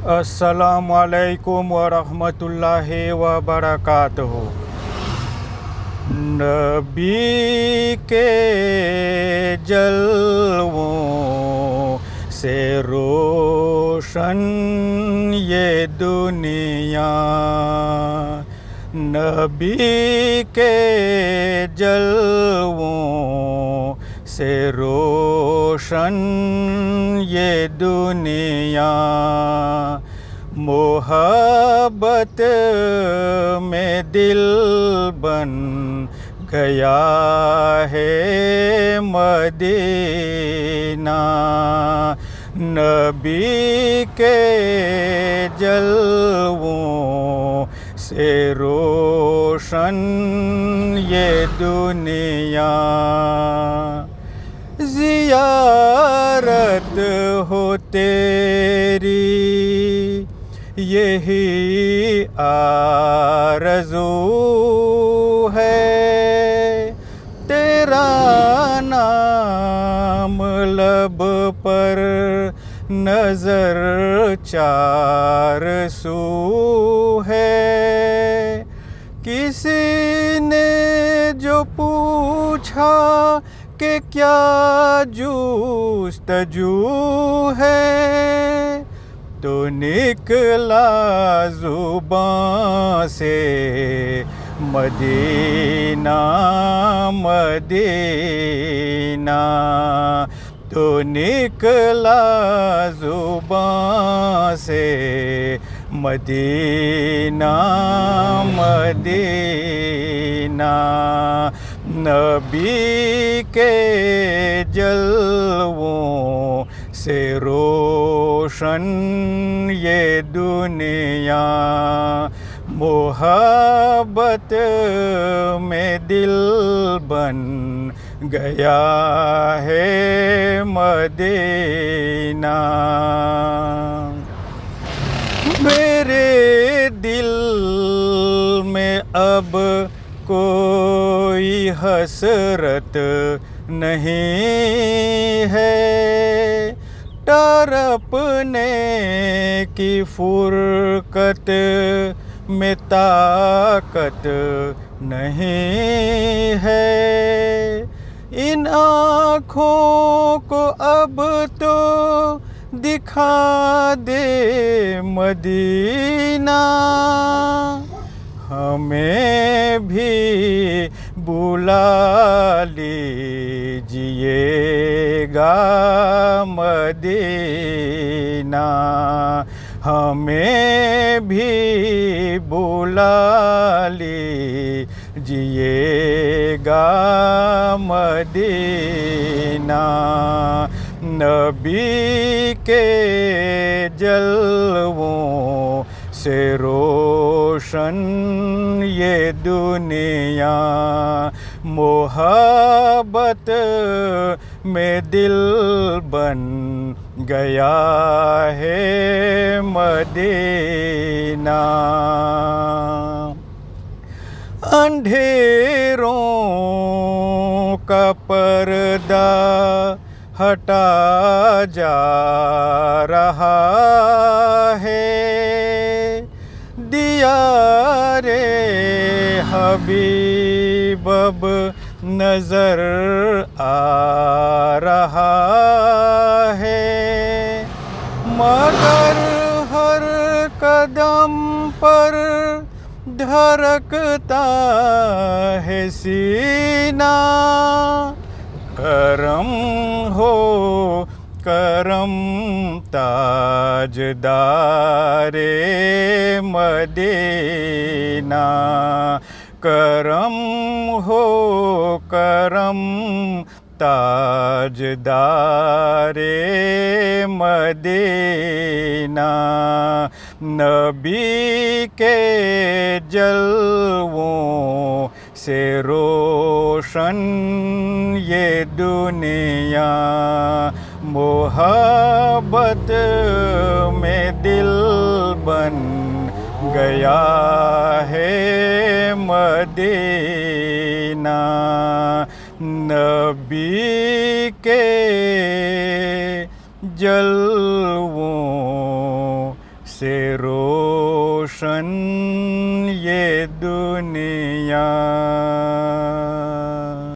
अस्सलामुअलैकुम वरहमतुल्लाहि वबरकातुहू। नबी के जलवों से रोशन ये दुनिया, नबी के जलवों से रोशन ये दुनिया। मोहब्बत में दिल बन गया है मदीना, नबी के जलवों से रोशन ये दुनिया। ज़ियारत हो तेरी यही आरज़ू है, तेरा नाम लब पर नज़र चार सू है। किसी ने जो पूछा कि क्या जुस्तजू है, तो निकला ज़ुबान से मदीना मदीना, तो निकला ज़ुबान से मदीना मदीना। नबी के जलवों से रोशन ये दुनिया। मोहब्बत में दिल बन गया है मदीना। मेरे दिल में अब कोई हसरत नहीं है, तड़पने की फुरकत में ताकत नहीं है। इन आँखों को अब तो दिखा दे मदीना, हमें भी बुला लीजिएगा मदीना, हमें भी बुला लीजिएगा मदीना। नबी के जलवों से रोशन ये दुनिया। मोहब्बत में दिल बन गया है मदीना। अंधेरों का पर्दा हटा जा रहा है, दिया रे हबीब अब नजर आ रहा है। मगर हर कदम पर धड़कता है सीना, करम हो करम ताजदारे मदीना, करम हो करम ताजदारे मदीना। नबी के जलवों से रोशन ये दुनिया। मोहब्बत में दिल बन गया है मदीना। नबी के जलवों से रोशन ये दुनिया।